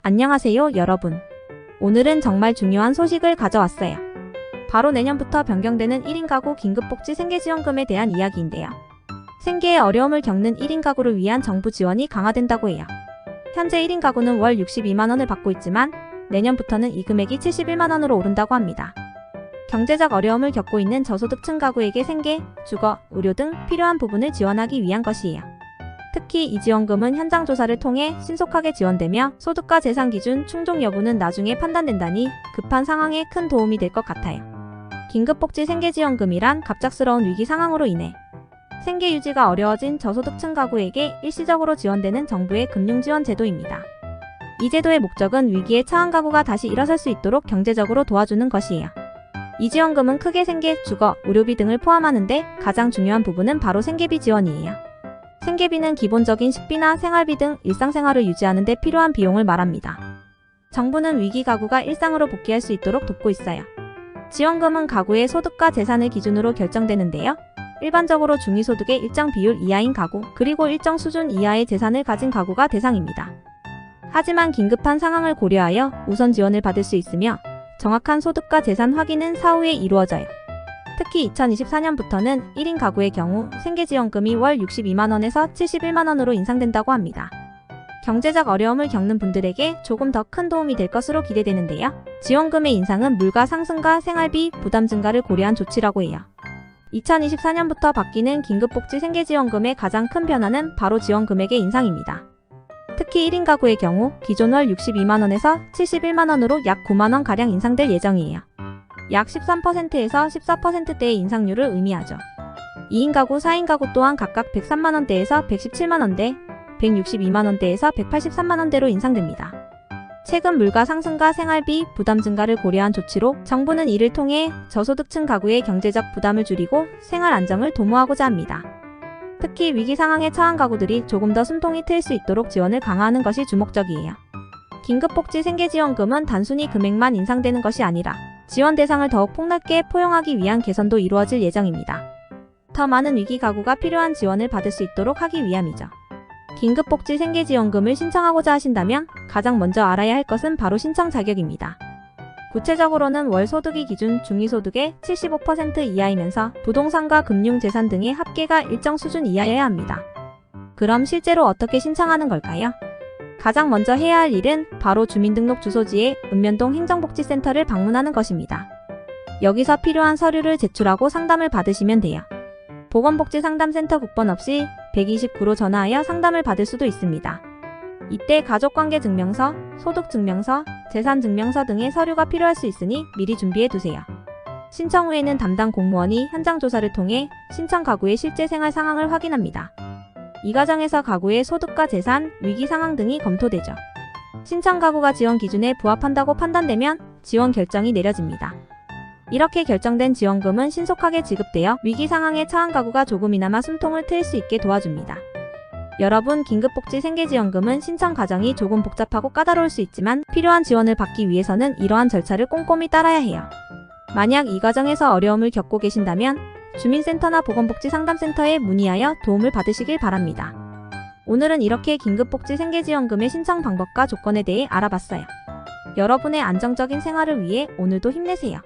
안녕하세요, 여러분. 오늘은 정말 중요한 소식을 가져왔어요. 바로 내년부터 변경되는 1인 가구 긴급복지 생계지원금에 대한 이야기인데요. 생계에 어려움을 겪는 1인 가구를 위한 정부 지원이 강화된다고 해요. 현재 1인 가구는 월 62만원을 받고 있지만 내년부터는 이 금액이 71만원으로 오른다고 합니다. 경제적 어려움을 겪고 있는 저소득층 가구에게 생계, 주거, 의료 등 필요한 부분을 지원하기 위한 것이에요. 특히 이 지원금은 현장 조사를 통해 신속하게 지원되며 소득과 재산 기준 충족 여부는 나중에 판단된다니 급한 상황에 큰 도움이 될 것 같아요. 긴급복지 생계지원금이란 갑작스러운 위기 상황으로 인해 생계 유지가 어려워진 저소득층 가구에게 일시적으로 지원되는 정부의 금융지원 제도입니다. 이 제도의 목적은 위기에 처한 가구가 다시 일어설 수 있도록 경제적으로 도와주는 것이에요. 이 지원금은 크게 생계, 주거, 의료비 등을 포함하는데 가장 중요한 부분은 바로 생계비 지원이에요. 생계비는 기본적인 식비나 생활비 등 일상생활을 유지하는 데 필요한 비용을 말합니다. 정부는 위기 가구가 일상으로 복귀할 수 있도록 돕고 있어요. 지원금은 가구의 소득과 재산을 기준으로 결정되는데요. 일반적으로 중위소득의 일정 비율 이하인 가구, 그리고 일정 수준 이하의 재산을 가진 가구가 대상입니다. 하지만 긴급한 상황을 고려하여 우선 지원을 받을 수 있으며 정확한 소득과 재산 확인은 사후에 이루어져요. 특히 2024년부터는 1인 가구의 경우 생계지원금이 월 62만원에서 71만원으로 인상된다고 합니다. 경제적 어려움을 겪는 분들에게 조금 더 큰 도움이 될 것으로 기대되는데요. 지원금의 인상은 물가 상승과 생활비 부담 증가를 고려한 조치라고 해요. 2024년부터 바뀌는 긴급복지 생계지원금의 가장 큰 변화는 바로 지원 금액의 인상입니다. 특히 1인 가구의 경우 기존 월 62만원에서 71만원으로 약 9만원가량 인상될 예정이에요. 약 13%에서 14%대의 인상률을 의미하죠. 2인 가구, 4인 가구 또한 각각 103만원대에서 117만원대, 162만원대에서 183만원대로 인상됩니다. 최근 물가 상승과 생활비 부담 증가를 고려한 조치로 정부는 이를 통해 저소득층 가구의 경제적 부담을 줄이고 생활 안정을 도모하고자 합니다. 특히 위기 상황에 처한 가구들이 조금 더 숨통이 트일 수 있도록 지원을 강화하는 것이 주목적이에요. 긴급복지 생계지원금은 단순히 금액만 인상되는 것이 아니라 지원 대상을 더욱 폭넓게 포용하기 위한 개선도 이루어질 예정입니다. 더 많은 위기 가구가 필요한 지원을 받을 수 있도록 하기 위함이죠. 긴급복지 생계지원금을 신청하고자 하신다면 가장 먼저 알아야 할 것은 바로 신청 자격입니다. 구체적으로는 월 소득이 기준 중위소득의 75% 이하이면서 부동산과 금융재산 등의 합계가 일정 수준 이하여야 합니다. 그럼 실제로 어떻게 신청하는 걸까요? 가장 먼저 해야 할 일은 바로 주민등록 주소지의 읍면동 행정복지센터를 방문하는 것입니다. 여기서 필요한 서류를 제출하고 상담을 받으시면 돼요. 보건복지상담센터 국번 없이 129로 전화하여 상담을 받을 수도 있습니다. 이때 가족관계증명서, 소득증명서, 재산증명서 등의 서류가 필요할 수 있으니 미리 준비해두세요. 신청 후에는 담당 공무원이 현장 조사를 통해 신청 가구의 실제 생활 상황을 확인합니다. 이 과정에서 가구의 소득과 재산, 위기 상황 등이 검토되죠. 신청 가구가 지원 기준에 부합한다고 판단되면 지원 결정이 내려집니다. 이렇게 결정된 지원금은 신속하게 지급되어 위기 상황에 처한 가구가 조금이나마 숨통을 트일 수 있게 도와줍니다. 여러분, 긴급복지 생계지원금은 신청 과정이 조금 복잡하고 까다로울 수 있지만 필요한 지원을 받기 위해서는 이러한 절차를 꼼꼼히 따라야 해요. 만약 이 과정에서 어려움을 겪고 계신다면 주민센터나 보건복지상담센터에 문의하여 도움을 받으시길 바랍니다. 오늘은 이렇게 긴급복지 생계지원금의 신청 방법과 조건에 대해 알아봤어요. 여러분의 안정적인 생활을 위해 오늘도 힘내세요.